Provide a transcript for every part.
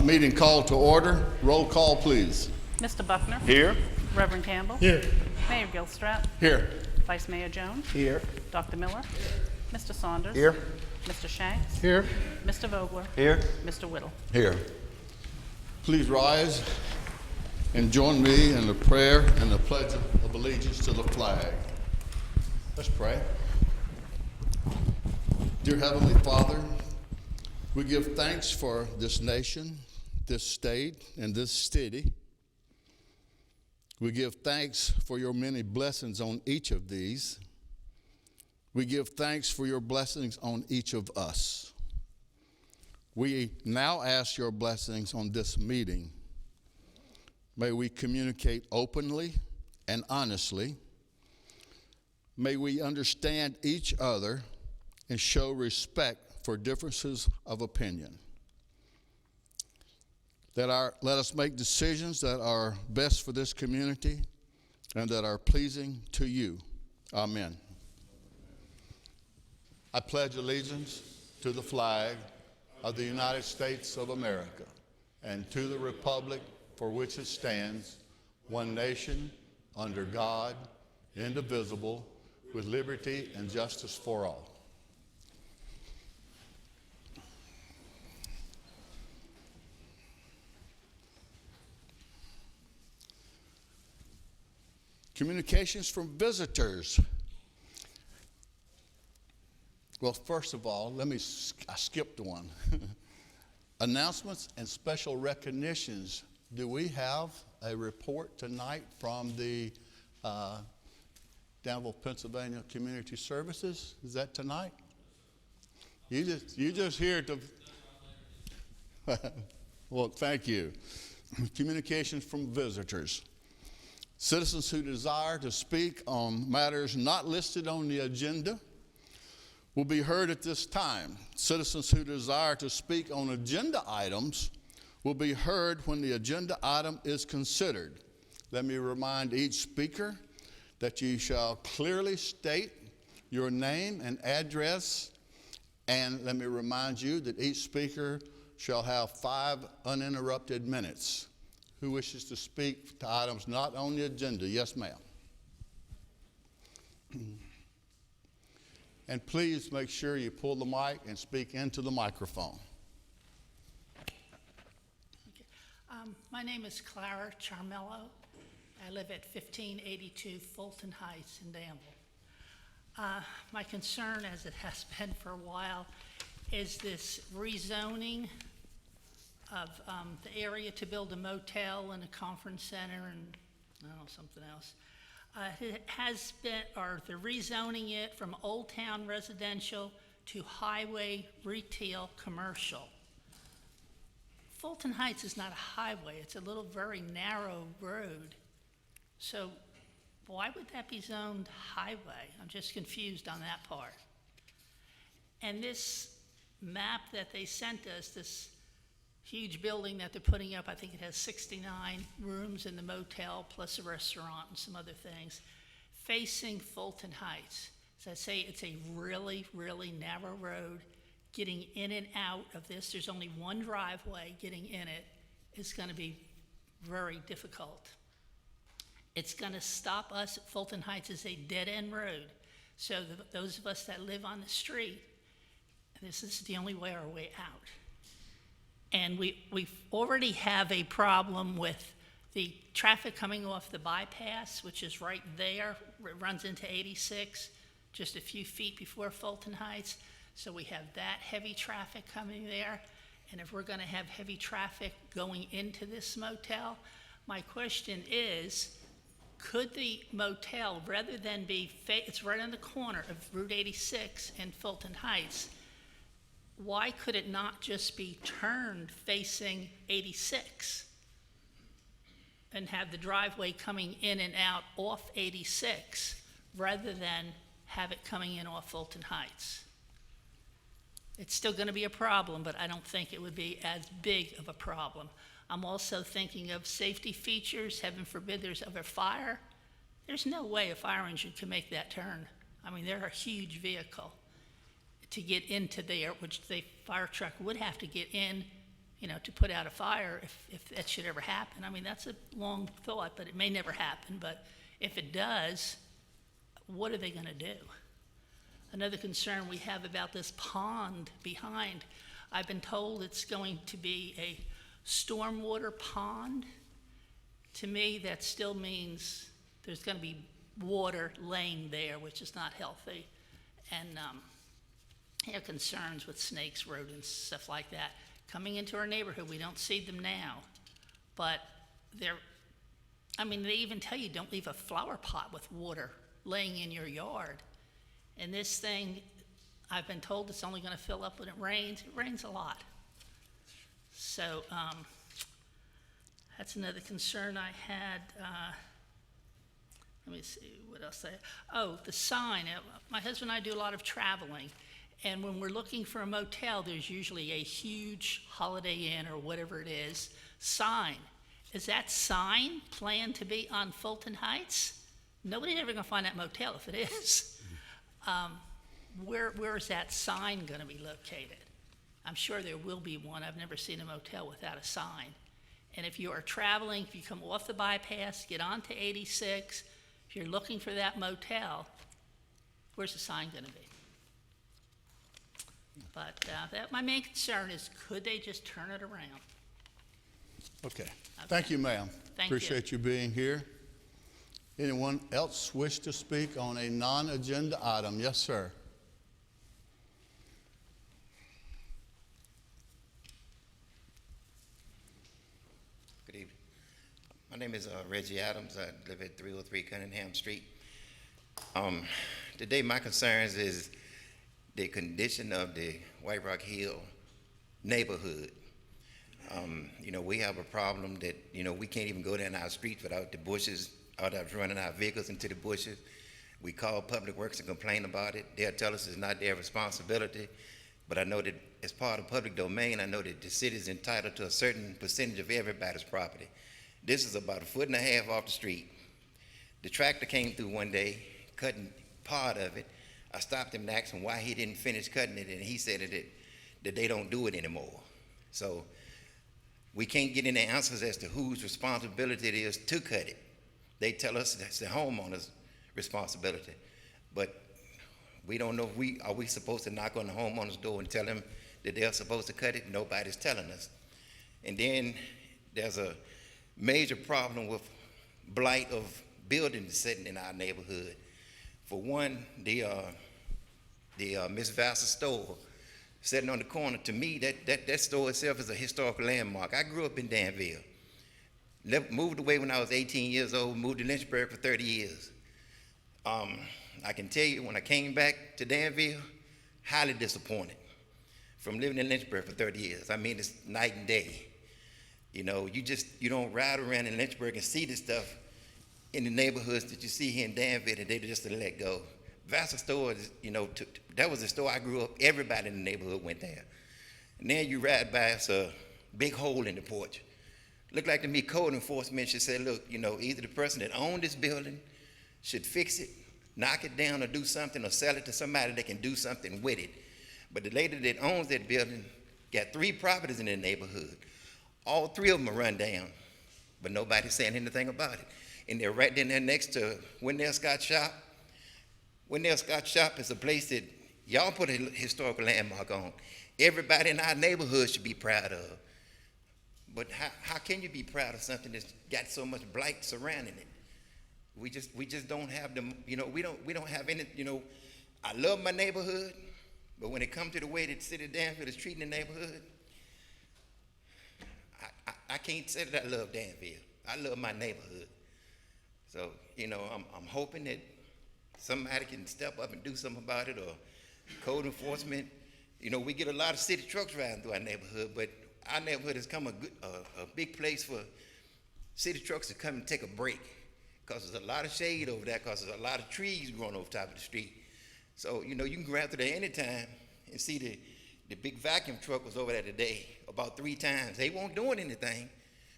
Meeting called to order. Roll call, please. Mr. Buckner. Here. Reverend Campbell. Here. Mayor Gilstrap. Here. Vice Mayor Jones. Here. Dr. Miller. Mr. Saunders. Here. Mr. Shanks. Here. Mr. Vogler. Here. Mr. Whittle. Here. Please rise and join me in the prayer and the pledge of allegiance to the flag. Let's pray. Dear Heavenly Father, we give thanks for this nation, this state, and this city. We give thanks for your many blessings on each of these. We give thanks for your blessings on each of us. We now ask your blessings on this meeting. May we communicate openly and honestly. May we understand each other and show respect for differences of opinion. Let us make decisions that are best for this community and that are pleasing to you. Amen. I pledge allegiance to the flag of the United States of America and to the republic for which it stands, one nation, under God, indivisible, with liberty and justice for all. Communications from visitors. Well, first of all, I skipped one. Announcements and special recognitions. Do we have a report tonight from the Danville, Pennsylvania Community Services? Is that tonight? You just here to. Well, thank you. Communications from visitors. Citizens who desire to speak on matters not listed on the agenda will be heard at this time. Citizens who desire to speak on agenda items will be heard when the agenda item is considered. Let me remind each speaker that you shall clearly state your name and address, and let me remind you that each speaker shall have 5 uninterrupted minutes. Who wishes to speak to items not on the agenda? Yes, ma'am. And please make sure you pull the mic and speak into the microphone. Okay. My name is Clara Charmello. I live at 1582 Fulton Heights in Danville. My concern, as it has been for a while, is this rezoning of the area to build a motel and a conference center and I don't know, something else. It has been, or they're rezoning it from Old Town residential to highway retail commercial. Fulton Heights is not a highway, it's a little very narrow road. So why would that be zoned highway? I'm just confused on that part. And this map that they sent us, this huge building that they're putting up, I think it has 69 rooms in the motel, plus a restaurant and some other things, facing Fulton Heights. As I say, it's a really, really narrow road. Getting in and out of this, there's only one driveway. Getting in it is going to be very difficult. It's going to stop us. Fulton Heights is a dead-end road. So those of us that live on the street, this is the only way our way out. And we already have a problem with the traffic coming off the bypass, which is right there. It runs into 86, just a few feet before Fulton Heights. So we have that heavy traffic coming there. And if we're going to have heavy traffic going into this motel, my question is, could the motel, rather than be, it's right on the corner of Route 86 and Fulton Heights, why could it not just be turned facing 86 and have the driveway coming in and out off 86 rather than have it coming in off Fulton Heights? It's still going to be a problem, but I don't think it would be as big of a problem. I'm also thinking of safety features. Heaven forbid there's ever fire. There's no way a fire engine can make that turn. I mean, they're a huge vehicle. To get into there, which the fire truck would have to get in to put out a fire if that should ever happen. I mean, that's a long thought, but it may never happen. But if it does, what are they going to do? Another concern we have about this pond behind, I've been told it's going to be a stormwater pond. To me, that still means there's going to be water laying there, which is not healthy. And concerns with snakes, rodents, stuff like that. Coming into our neighborhood, we don't see them now, but they even tell you don't leave a flower pot with water laying in your yard. And this thing, I've been told it's only going to fill up when it rains. It rains a lot. So that's another concern I had. Let me see, what else the sign. My husband and I do a lot of traveling, and when we're looking for a motel, there's usually a huge Holiday Inn or whatever it is sign. Is that sign planned to be on Fulton Heights? Nobody's ever going to find that motel if it is. Where is that sign going to be located? I'm sure there will be one. I've never seen a motel without a sign. And if you are traveling, if you come off the bypass, get onto 86, if you're looking for that motel, where's the sign going to be? But my main concern is, could they just turn it around? Okay. Thank you, ma'am. Thank you. Appreciate you being here. Anyone else wish to speak on a non-agenda item? Yes, sir. Good evening. My name is Reggie Adams. I live at 303 Cunningham Street. Today my concerns is the condition of the White Rock Hill neighborhood. We have a problem that, we can't even go down our streets without the bushes, without running our vehicles into the bushes. We call Public Works and complain about it. They'll tell us it's not their responsibility, but I know that as part of public domain, I know that the city is entitled to a certain percentage of everybody's property. This is about 1.5 feet off the street. The tractor came through one day, cutting part of it. I stopped him and asked him why he didn't finish cutting it, and he said that they don't do it anymore. So we can't get any answers as to whose responsibility it is to cut it. They tell us that's the homeowner's responsibility, but we don't know if are we supposed to knock on the homeowner's door and tell them that they're supposed to cut it? Nobody's telling us. And then there's a major problem with blight of buildings sitting in our neighborhood. For one, the Miss Vassar store sitting on the corner, to me, that store itself is a historical landmark. I grew up in Danville. Moved away when I was 18 years old, moved to Lynchburg for 30 years. I can tell you, when I came back to Danville, highly disappointed from living in Lynchburg for 30 years. I mean, it's night and day. You don't ride around in Lynchburg and see this stuff in the neighborhoods that you see here in Danville, and they just let go. Vassar store, that was the store I grew up. Everybody in the neighborhood went there. And then you ride by, it's a big hole in the porch. Looked like to me, code enforcement should say, look, either the person that owned this building should fix it, knock it down, or do something, or sell it to somebody that can do something with it. But the lady that owns that building got 3 properties in the neighborhood. All 3 of them are run down, but nobody's saying anything about it. And they're right in there next to Wendell Scott Shop. Wendell Scott Shop is a place that y'all put a historical landmark on. Everybody in our neighborhood should be proud of. But how can you be proud of something that's got so much blight surrounding it? We just don't have them, we don't have any, I love my neighborhood, but when it comes to the way that the city of Danville is treating the neighborhood, I can't say that I love Danville. I love my neighborhood. So, I'm hoping that somebody can step up and do something about it, or code enforcement. We get a lot of city trucks riding through our neighborhood, but our neighborhood has come a big place for city trucks to come and take a break, because there's a lot of shade over there, because there's a lot of trees growing over top of the street. So, you can go out there anytime and see the big vacuum truck was over there today about 3 times. They weren't doing anything,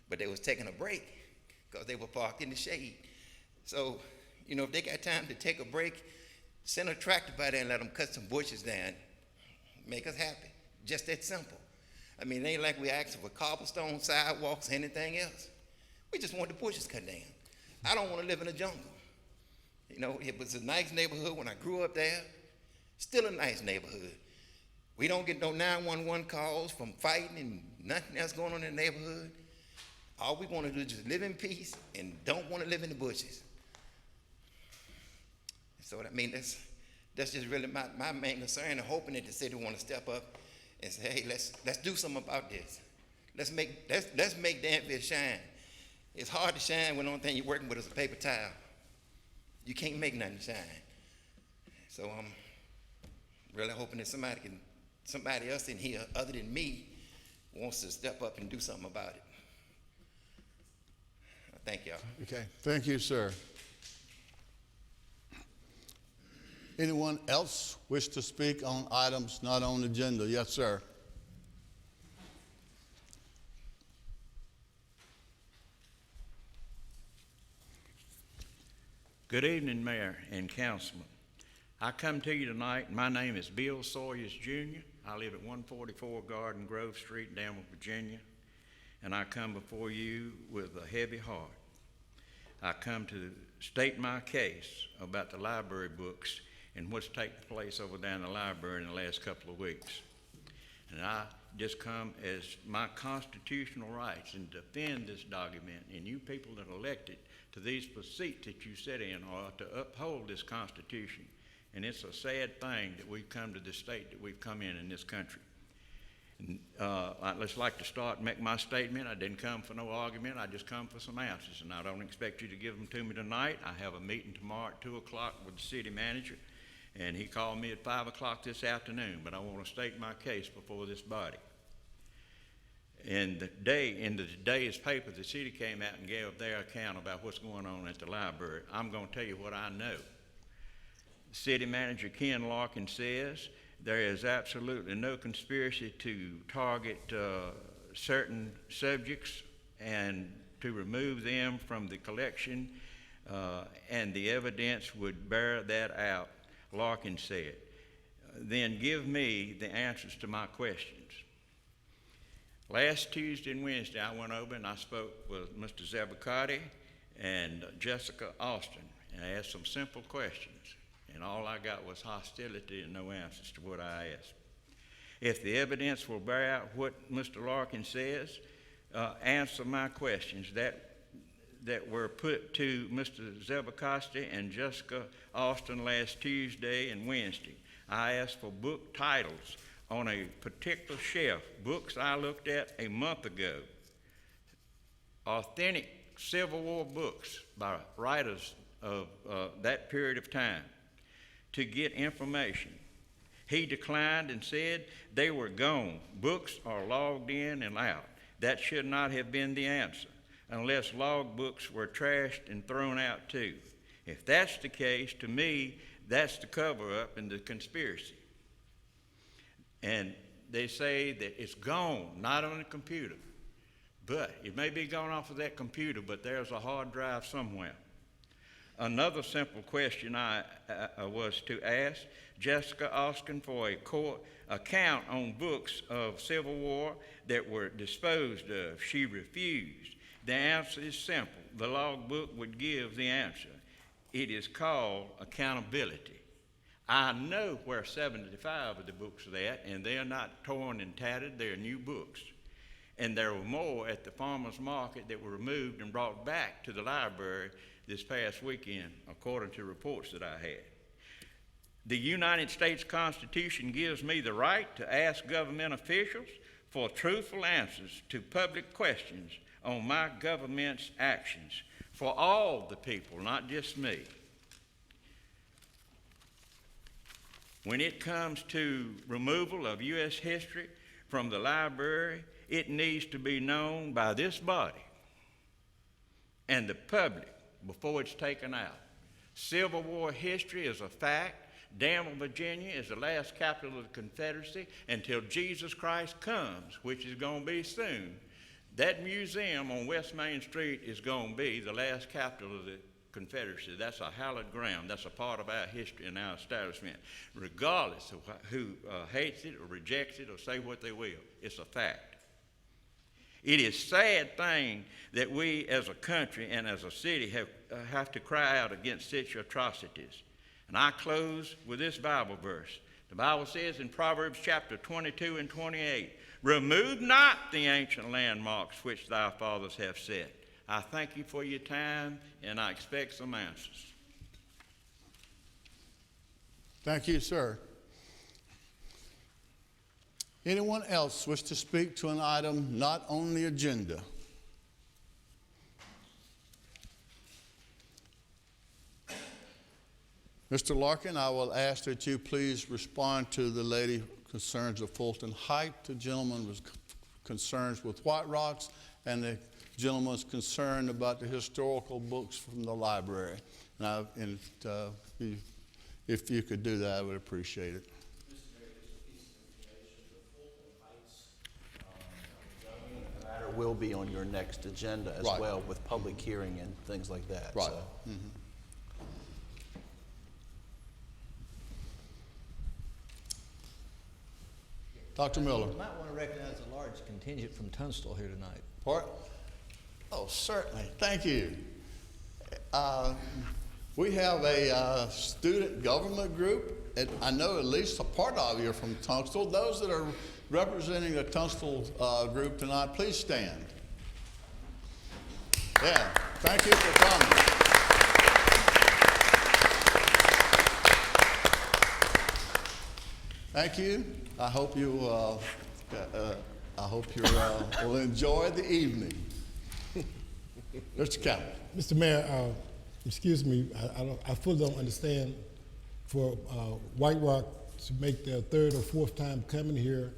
but they was taking a break because they were parked in the shade. So, if they got time to take a break, send a tractor by there and let them cut some bushes down. Make us happy. Just that simple. I mean, it ain't like we asking for cobblestone sidewalks or anything else. We just want the bushes cut down. I don't want to live in a jungle. You know, it was a nice neighborhood when I grew up there. Still a nice neighborhood. We don't get no 911 calls from fighting and nothing else going on in the neighborhood. All we want to do is just live in peace and don't want to live in the bushes. So, I mean, that's just really my main concern, and hoping that the city want to step up and say, hey, let's do something about this. Let's make Danville shine. It's hard to shine when the only thing you're working with is a paper towel. You can't make nothing shine. So I'm really hoping that somebody else in here other than me wants to step up and do something about it. Thank y'all. Okay, thank you, sir. Anyone else wish to speak on items not on the agenda? Yes, sir. Good evening, Mayor and Councilman. I come to you tonight. My name is Bill Sawyers, Jr. I live at 144 Garden Grove Street, Danville, Virginia, and I come before you with a heavy heart. I come to state my case about the library books and what's taken place over there in the library in the last couple of weeks. And I just come as my constitutional rights and defend this document, and you people that are elected to these seats that you sit in are to uphold this Constitution. And it's a sad thing that we've come to the state that we've come in this country. And, I'd just like to start and make my statement. I didn't come for no argument. I just come for some answers, and I don't expect you to give them to me tonight. I have a meeting tomorrow at 2 o'clock with the city manager, and he called me at 5 o'clock this afternoon, but I want to state my case before this body. In today's paper, the city came out and gave their account about what's going on at the library. I'm going to tell you what I know. City Manager Ken Larkin says there is absolutely no conspiracy to target certain subjects and to remove them from the collection, and the evidence would bear that out, Larkin said. Then give me the answers to my questions. Last Tuesday and Wednesday, I went over and I spoke with Mr. Zabakati and Jessica Austin, and I asked some simple questions, and all I got was hostility and no answers to what I asked. If the evidence will bear out what Mr. Larkin says, answer my questions that were put to Mr. Zabakati and Jessica Austin last Tuesday and Wednesday. I asked for book titles on a particular shelf, books I looked at a month ago, authentic Civil War books by writers of that period of time, to get information. He declined and said they were gone. Books are logged in and out. That should not have been the answer, unless log books were trashed and thrown out too. If that's the case, to me, that's the cover-up and the conspiracy. And they say that it's gone, not on the computer. But it may be gone off of that computer, but there's a hard drive somewhere. Another simple question I was to ask Jessica Austin for a court account on books of Civil War that were disposed of. She refused. The answer is simple. The logbook would give the answer. It is called accountability. I know where 75 of the books are at, and they're not torn and tattered. They're new books. And there were more at the farmer's market that were removed and brought back to the library this past weekend, according to reports that I had. The United States Constitution gives me the right to ask government officials for truthful answers to public questions on my government's actions for all the people, not just me. When it comes to removal of U.S. history from the library, it needs to be known by this body and the public before it's taken out. Civil War history is a fact. Danville, Virginia is the last capital of the Confederacy until Jesus Christ comes, which is going to be soon. That museum on West Main Street is going to be the last capital of the Confederacy. That's a hallowed ground. That's a part of our history and our establishment. Regardless of who hates it or rejects it or say what they will, it's a fact. It is a sad thing that we as a country and as a city have to cry out against such atrocities. And I close with this Bible verse. The Bible says in Proverbs chapter 22 and 28, remove not the ancient landmarks which thy fathers have set. I thank you for your time, and I expect some answers. Thank you, sir. Anyone else wish to speak to an item not on the agenda? Mr. Larkin, I will ask that you please respond to the lady concerns of Fulton Heights, the gentleman was concerns with White Rocks, and the gentleman's concerned about the historical books from the library. If you could do that, I would appreciate it. The matter will be on your next agenda as Right. well, with public hearing and things like that. Right. So. Dr. Miller. You might want to recognize a large contingent from Tunstall here tonight. Part? Oh, certainly. Thank you. We have a student government group. And I know at least a part of you are from Tunstall. Those that are representing the Tunstall group tonight, please stand. Yeah, thank you for coming. Thank you. I hope you will enjoy the evening. Mr. Campbell. Mr. Mayor, excuse me, I fully don't understand for White Rock to make their third or fourth time coming here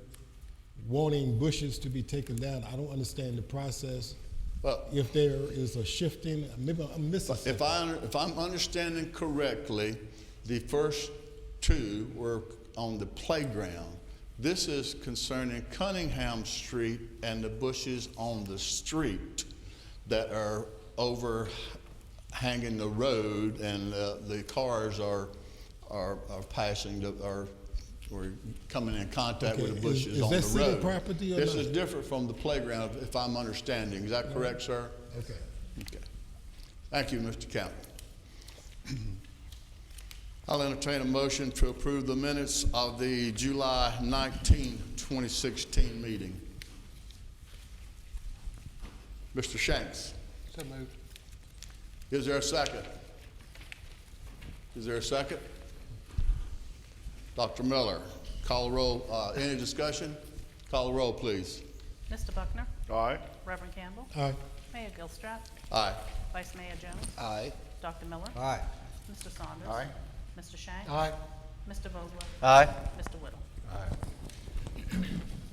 wanting bushes to be taken down. I don't understand the process. Well, If there is a shifting, maybe I'm missing something. if I'm understanding correctly, the first two were on the playground. This is concerning Cunningham Street and the bushes on the street that are overhanging the road, and the cars are passing, or coming in contact with the Okay, bushes is on that the city road. property or This not? is different from the playground, if I'm understanding. Is that correct, sir? Okay. Okay. Thank you, Mr. Campbell. I'll entertain a motion to approve the minutes of the July 19, 2016 meeting. Mr. Shanks. So moved. Is there a second? Is there a second? Dr. Miller, call the roll. Any discussion? Call the roll, please. Mr. Buckner, Aye. Reverend Campbell, Aye. Mayor Gilstrap, Aye. Vice Mayor Jones, Aye. Dr. Miller, Aye. Mr. Saunders. Aye. Mr. Shanks. Aye. Mr. Vogler. Aye. Mr. Whittle.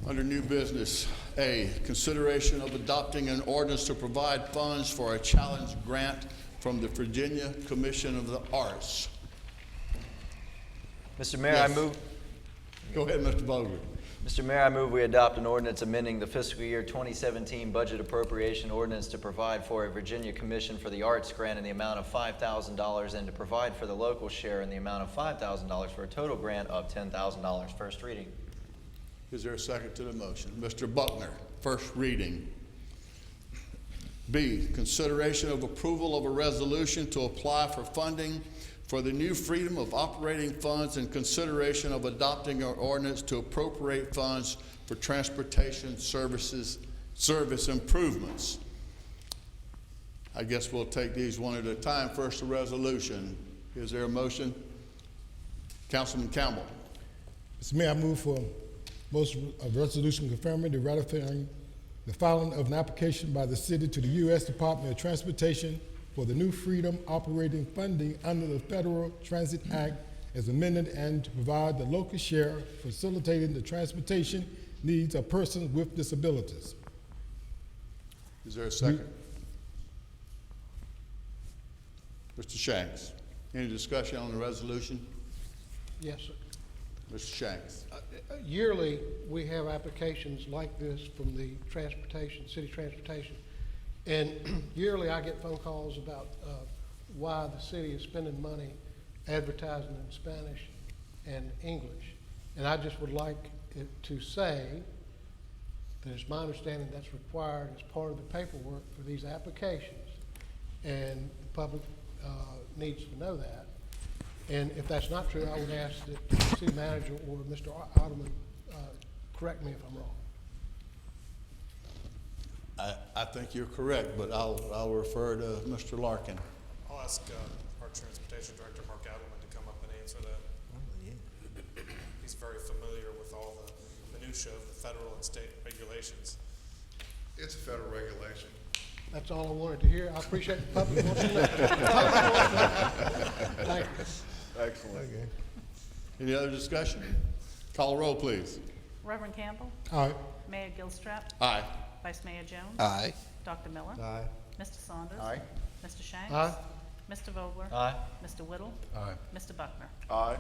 Under new business, A, consideration of adopting an ordinance to provide funds for a challenge grant from the Virginia Commission of the Arts. Mr. Mayor, Yes. I move. Go ahead, Mr. Vogler. Mr. Mayor, I move we adopt an ordinance amending the fiscal year 2017 budget appropriation ordinance to provide for a Virginia Commission for the Arts grant in the amount of $5,000 and to provide for the local share in the amount of $5,000 for a total grant of $10,000. First reading. Is there a second to the motion? Mr. Buckner, first reading. B, consideration of approval of a resolution to apply for funding for the new Freedom of Operating Funds and consideration of adopting an ordinance to appropriate funds for transportation service improvements. I guess we'll take these one at a time. First, the resolution. Is there a motion? Councilman Campbell. Mr. Mayor, I move for motion of resolution confirming the ratifying the filing of an application by the city to the U.S. Department of Transportation for the new Freedom Operating Funding under the Federal Transit Act as amended, and to provide the local share facilitating the transportation needs of persons with disabilities. Is there a second? Mr. Shanks. Any discussion on the resolution? Yes, sir. Mr. Shanks. Yearly, we have applications like this from the city transportation. And yearly, I get phone calls about why the city is spending money advertising in Spanish and English. And I just would like it to say then it's my understanding that's required as part of the paperwork for these applications. And the public needs to know that. And if that's not true, I would ask that the city manager or Mr. Ottoman correct me if I'm wrong. I think you're correct, but I'll refer to Mr. Larkin. I'll ask our Transportation Director, Mark Adelman, to come up and answer that. He's very familiar with all the minutia of the federal and state regulations. It's a federal regulation. That's all I wanted to hear. I appreciate the public wants to know. Thank you. Excellent. Okay. Any other discussion? Call the roll, please. Reverend Campbell, Aye. Mayor Gilstrap, Aye. Vice Mayor Jones. Aye. Dr. Miller. Aye. Mr. Saunders. Aye. Mr. Shanks. Aye. Mr. Vogler. Aye. Mr. Whittle. Aye. Mr. Buckner. Aye.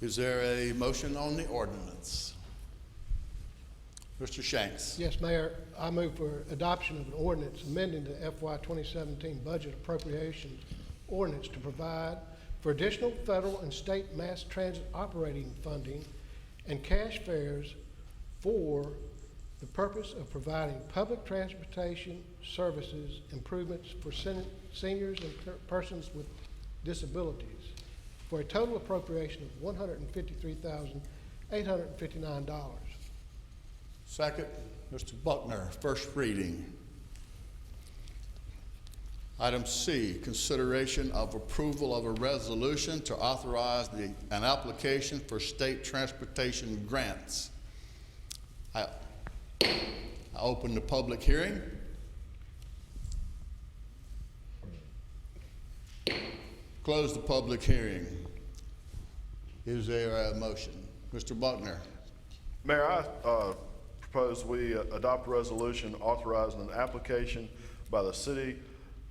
Is there a motion on the ordinance? Mr. Shanks. Yes, Mayor, I move for adoption of an ordinance amending the FY 2017 budget appropriations ordinance to provide for additional federal and state mass transit operating funding and cash fares for the purpose of providing public transportation services improvements for seniors and persons with disabilities for a total appropriation of $153,859. Second, Mr. Buckner, first reading. Item C, consideration of approval of a resolution to authorize an application for state transportation grants. I open the public hearing. Close the public hearing. Is there a motion? Mr. Buckner. Mayor, I propose we adopt a resolution authorizing an application by the city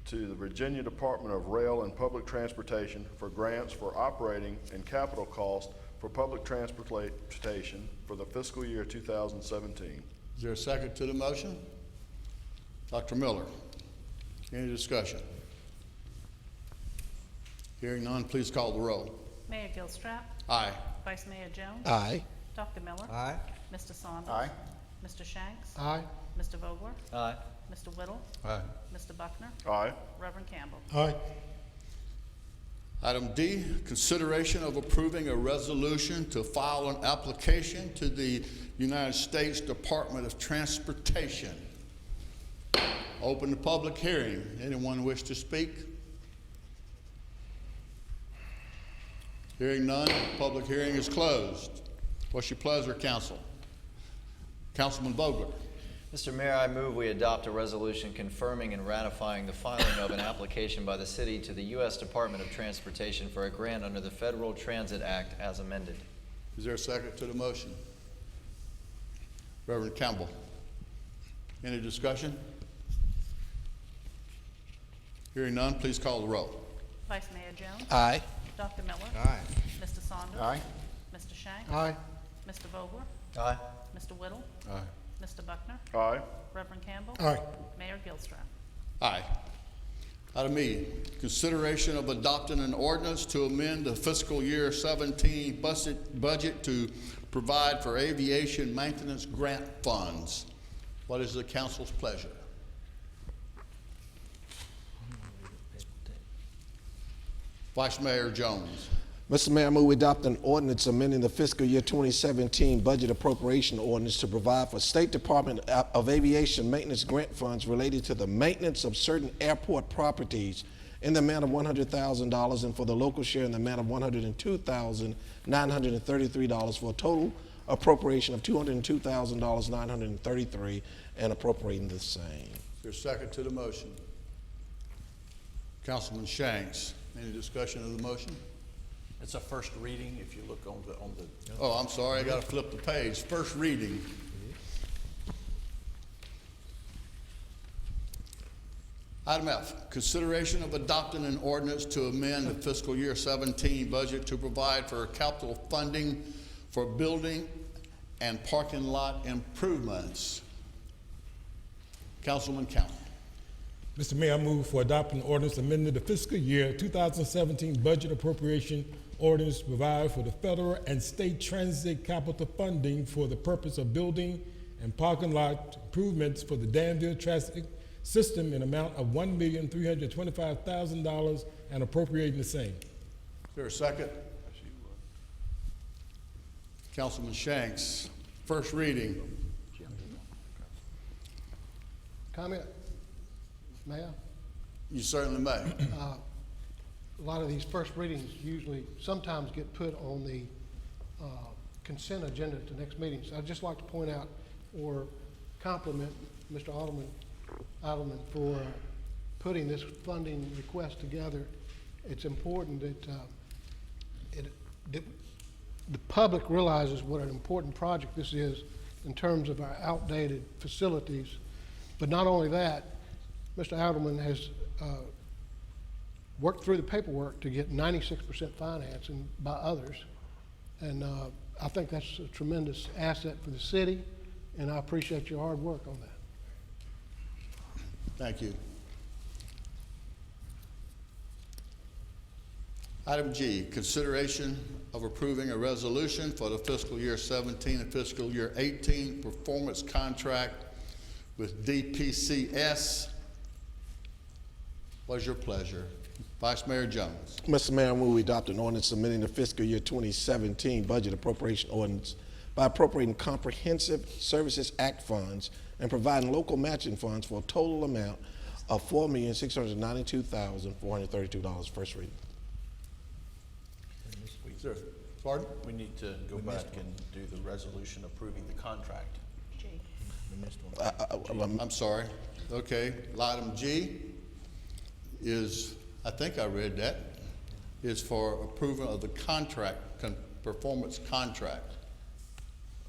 to the Virginia Department of Rail and Public Transportation for grants for operating and capital costs for public transportation for the fiscal year 2017. Is there a second to the motion? Dr. Miller, any discussion? Hearing none, please call the roll. Mayor Gilstrap. Aye. Vice Mayor Jones. Aye. Dr. Miller. Aye. Mr. Saunders. Aye. Mr. Shanks. Aye. Mr. Vogler. Aye. Mr. Whittle. Aye. Mr. Buckner. Aye. Reverend Campbell. Aye. Item D, consideration of approving a resolution to file an application to the United States Department of Transportation. Open the public hearing. Anyone wish to speak? Hearing none, public hearing is closed. What's your pleasure, council? Councilman Vogler. Mr. Mayor, I move we adopt a resolution confirming and ratifying the filing of an application by the city to the U.S. Department of Transportation for a grant under the Federal Transit Act as amended. Is there a second to the motion? Reverend Campbell. Any discussion? Hearing none, please call the roll. Vice Mayor Jones. Aye. Dr. Miller. Aye. Mr. Saunders. Aye. Mr. Shanks. Aye. Mr. Vogler. Aye. Mr. Whittle. Aye. Mr. Buckner. Aye. Reverend Campbell. Aye. Mayor Gilstrap. Aye. Item E, consideration of adopting an ordinance to amend the fiscal year 17 budget to provide for aviation maintenance grant funds. What is the council's pleasure? Vice Mayor Jones. Mr. Mayor, I move we adopt an ordinance amending the fiscal year 2017 budget appropriation ordinance to provide for State Department of Aviation maintenance grant funds related to the maintenance of certain airport properties in the amount of $100,000 and for the local share in the amount of $102,933 for a total appropriation of $202,933 and appropriating the same. Is there a second to the motion? Councilman Shanks, any discussion of the motion? It's a first reading, if you look on the. Oh, I'm sorry, I gotta flip the page. First reading. Item F, consideration of adopting an ordinance to amend the fiscal year 17 budget to provide for capital funding for building and parking lot improvements. Councilman Count. Mr. Mayor, I move for adopting an ordinance amending the fiscal year 2017 budget appropriation ordinance to provide for the federal and state transit capital funding for the purpose of building and parking lot improvements for the Danville traffic system in amount of $1,325,000 and appropriating the same. Is there a second? Councilman Shanks, first reading. Comment, Mayor? You certainly may. A lot of these first readings usually sometimes get put on the consent agenda at the next meeting. So I'd just like to point out or compliment Mr. Adelman for putting this funding request together. It's important that the public realizes what an important project this is in terms of our outdated facilities. But not only that, Mr. Adelman has worked through the paperwork to get 96% financing by others. And I think that's a tremendous asset for the city, and I appreciate your hard work on that. Thank you. Item G, consideration of approving a resolution for the fiscal year 17 and fiscal year 18 performance contract with DPCS. What is your pleasure? Vice Mayor Jones. Mr. Mayor, I move we adopt an ordinance amending the fiscal year 2017 budget appropriation ordinance by appropriating Comprehensive Services Act funds and providing local matching funds for a total amount of $4,692,432. First reading. Sir, pardon? We need to go back and do the resolution approving the contract. G. We missed one. I'm sorry. Okay, item G is, I think I read that, is for approval of the contract, performance contract.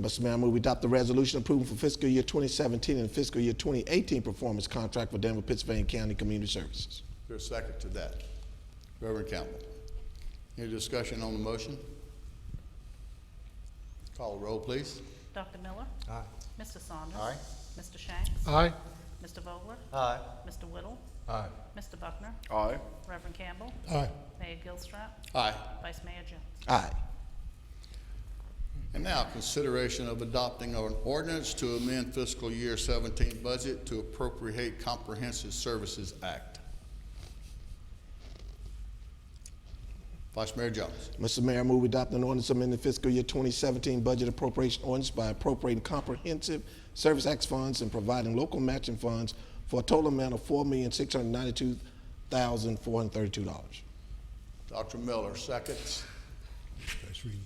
Mr. Mayor, I move we adopt the resolution approving for fiscal year 2017 and fiscal year 2018 performance contract for Danville, Pittsylvania County Community Services. Is there a second to that? Reverend Campbell. Any discussion on the motion? Call the roll, please. Dr. Miller? Aye. Mr. Saunders? Aye. Mr. Shanks? Aye. Mr. Vogler? Aye. Mr. Whittle? Aye. Mr. Buckner? Aye. Reverend Campbell? Aye. Mayor Gilstrap? Aye. Vice Mayor Jones? Aye. And now, consideration of adopting an ordinance to amend fiscal year 17 budget to appropriate Comprehensive Services Act. Vice Mayor Jones. Mr. Mayor, I move we adopt an ordinance amending fiscal year 2017 budget appropriation ordinance by appropriating Comprehensive Service Act funds and providing local matching funds for a total amount of $4,692,432. Dr. Miller, seconds. First reading.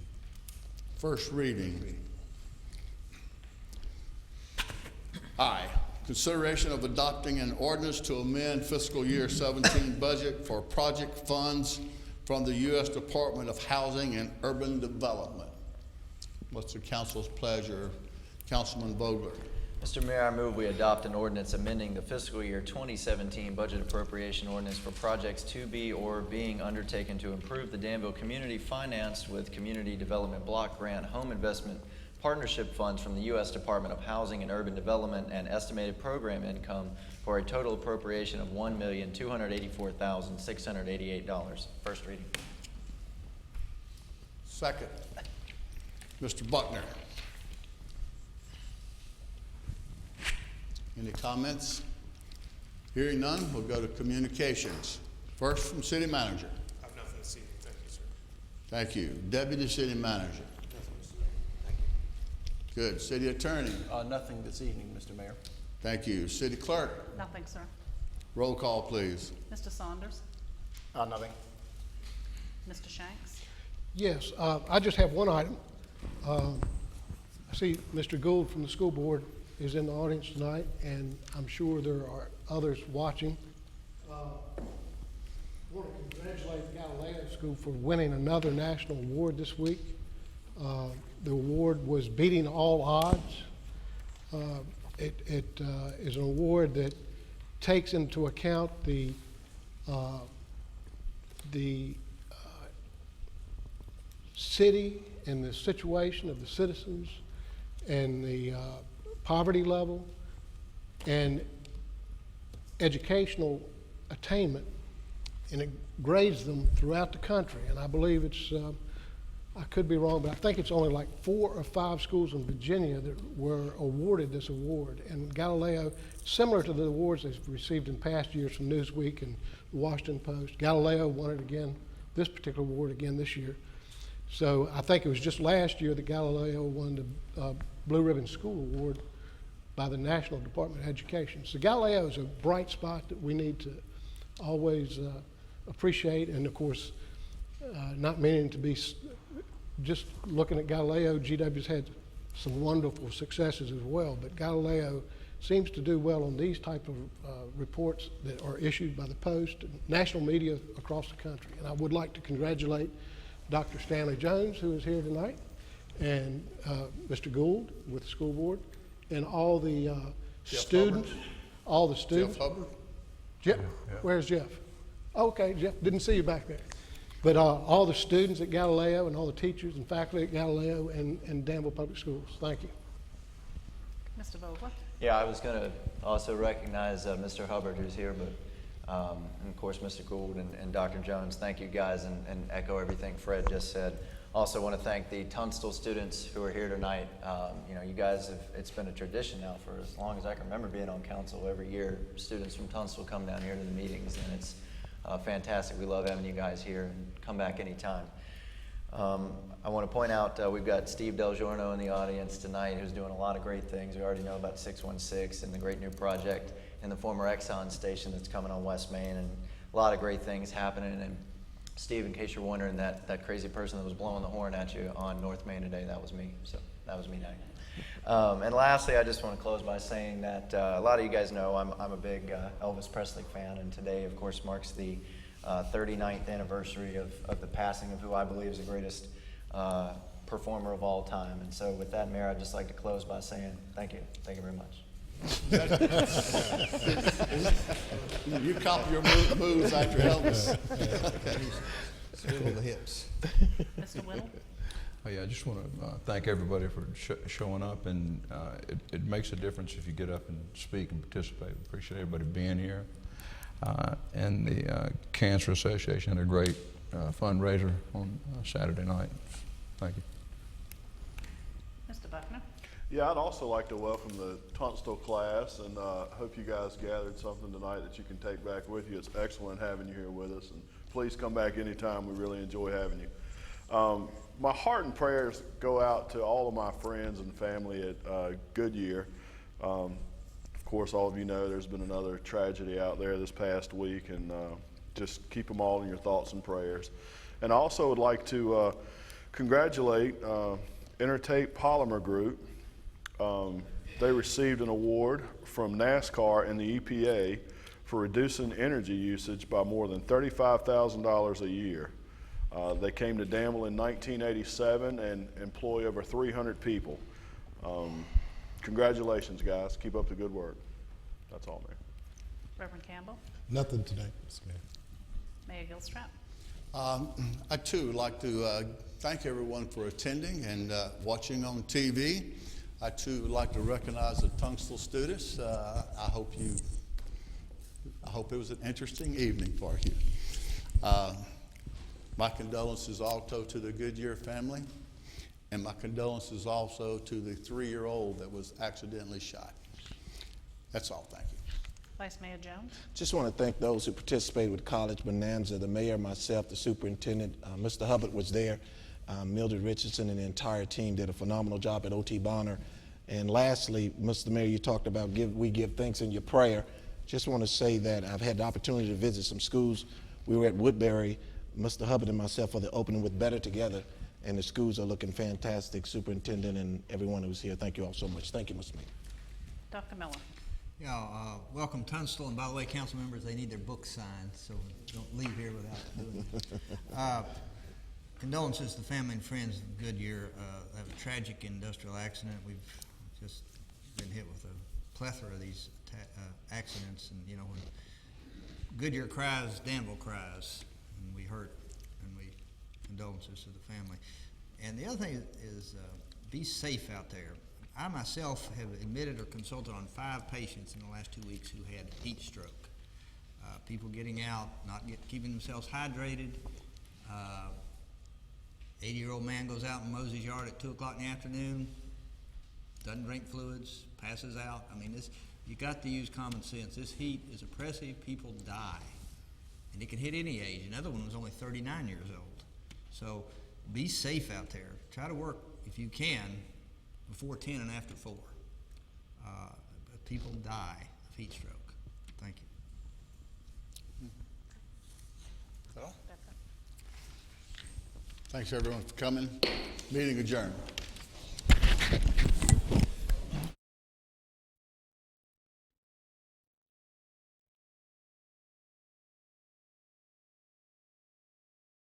First reading. Aye. Consideration of adopting an ordinance to amend fiscal year 17 budget for project funds from the U.S. Department of Housing and Urban Development. What's the council's pleasure? Councilman Vogler. Mr. Mayor, I move we adopt an ordinance amending the fiscal year 2017 budget appropriation ordinance for projects to be or being undertaken to improve the Danville community financed with Community Development Block Grant Home Investment Partnership Funds from the U.S. Department of Housing and Urban Development and estimated program income for a total appropriation of $1,284,688. First reading. Second. Mr. Buckner. Any comments? Hearing none, we'll go to communications. First from City Manager. I have nothing this evening. Thank you, sir. Thank you. Deputy City Manager. Good. City Attorney. Nothing this evening, Mr. Mayor. Thank you. City Clerk. Nothing, sir. Roll call, please. Mr. Saunders? Nothing. Mr. Shanks? Yes, I just have one item. I see Mr. Gould from the school board is in the audience tonight, and I'm sure there are others watching. I want to congratulate the Galileo School for winning another national award this week. The award was Beating All Odds. It is an award that takes into account the city and the situation of the citizens and the poverty level and educational attainment, and it grades them throughout the country. And I believe it's I could be wrong, but I think it's only like 4 or 5 schools in Virginia that were awarded this award. And Galileo, similar to the awards they've received in past years from Newsweek and the Washington Post, Galileo won it again, this particular award again this year. So I think it was just last year that Galileo won the Blue Ribbon School Award by the National Department of Education. So Galileo is a bright spot that we need to always appreciate. And of course, not meaning to be just looking at Galileo, GW's had some wonderful successes as well, but Galileo seems to do well on these type of reports that are issued by the Post and national media across the country. And I would like to congratulate Dr. Stanley Jones, who is here tonight, and Mr. Gould with the school board, and all the students, all the students. Jeff Hubbard? Jeff, where's Jeff? Okay, Jeff, didn't see you back there. But all the students at Galileo and all the teachers and faculty at Galileo and Danville Public Schools, thank you. Mr. Vogler? Yeah, I was going to also recognize Mr. Hubbard, who's here, but and of course Mr. Gould and Dr. Jones. Thank you guys, and echo everything Fred just said. Also want to thank the Tunstall students who are here tonight. You know, you guys have, it's been a tradition now for as long as I can remember being on council. Every year, students from Tunstall come down here to the meetings, and it's fantastic. We love having you guys here, and come back anytime. I want to point out we've got Steve Del Giorno in the audience tonight, who's doing a lot of great things. We already know about 616 and the great new project in the former Exxon station that's coming on West Main, and a lot of great things happening. And Steve, in case you're wondering, that crazy person that was blowing the horn at you on North Main today, that was me. So that was me now. And lastly, I just want to close by saying that a lot of you guys know I'm a big Elvis Presley fan, and today, of course, marks the 39th anniversary of the passing of who I believe is the greatest performer of all time. And so with that, Mayor, I'd just like to close by saying thank you. Thank you very much. You copy your moves after Elvis. Swivel the hips. Mr. Whittle? Oh, yeah, I just want to thank everybody for showing up, and it makes a difference if you get up and speak and participate. We appreciate everybody being here. And the Cancer Association had a great fundraiser on Saturday night. Thank you. Mr. Buckner? Yeah, I'd also like to welcome the Tunstall class, and hope you guys gathered something tonight that you can take back with you. It's excellent having you here with us, and please come back anytime. We really enjoy having you. My heart and prayers go out to all of my friends and family at Goodyear. Of course, all of you know there's been another tragedy out there this past week, and just keep them all in your thoughts and prayers. And I also would like to congratulate Intertape Polymer Group. They received an award from NASCAR and the EPA for reducing energy usage by more than $35,000 a year. They came to Danville in 1987 and employ over 300 people. Congratulations, guys. Keep up the good work. That's all, Mayor. Reverend Campbell? Nothing tonight, Mr. Mayor. Mayor Gilstrap? I too would like to thank everyone for attending and watching on TV. I too would like to recognize the Tunstall students. I hope it was an interesting evening for you. My condolences also to the Goodyear family, and my condolences also to the 3-year-old that was accidentally shot. That's all. Thank you. Vice Mayor Jones? Just want to thank those who participated with College Bonanza, the mayor, myself, the superintendent. Mr. Hubbard was there. Mildred Richardson and the entire team did a phenomenal job at O.T. Bonner. And lastly, Mr. Mayor, you talked about we give thanks in your prayer. Just want to say that I've had the opportunity to visit some schools. We were at Woodbury, Mr. Hubbard and myself, for the opening with Better Together, and the schools are looking fantastic. Superintendent and everyone who was here, thank you all so much. Thank you, Mr. Mayor. Dr. Miller? Yeah, welcome Tunstall, and by the way, council members, they need their books signed, so don't leave here without doing it. Condolences to family and friends of Goodyear. That was a tragic industrial accident. We've just been hit with a plethora of these accidents, and you know, when Goodyear cries, Danville cries, and we hurt, and we condolences to the family. And the other thing is be safe out there. I myself have admitted or consulted on 5 patients in the last 2 weeks who had heat stroke. People getting out, not keeping themselves hydrated. 80-year-old man goes out and mows his yard at 2 o'clock in the afternoon, doesn't drink fluids, passes out. I mean, you got to use common sense. This heat is oppressive. People die. And it can hit any age. Another one was only 39 years old. So be safe out there. Try to work, if you can, before 10 and after 4. But people die of heat stroke. Thank you. Thanks, everyone, for coming. Meeting adjourned.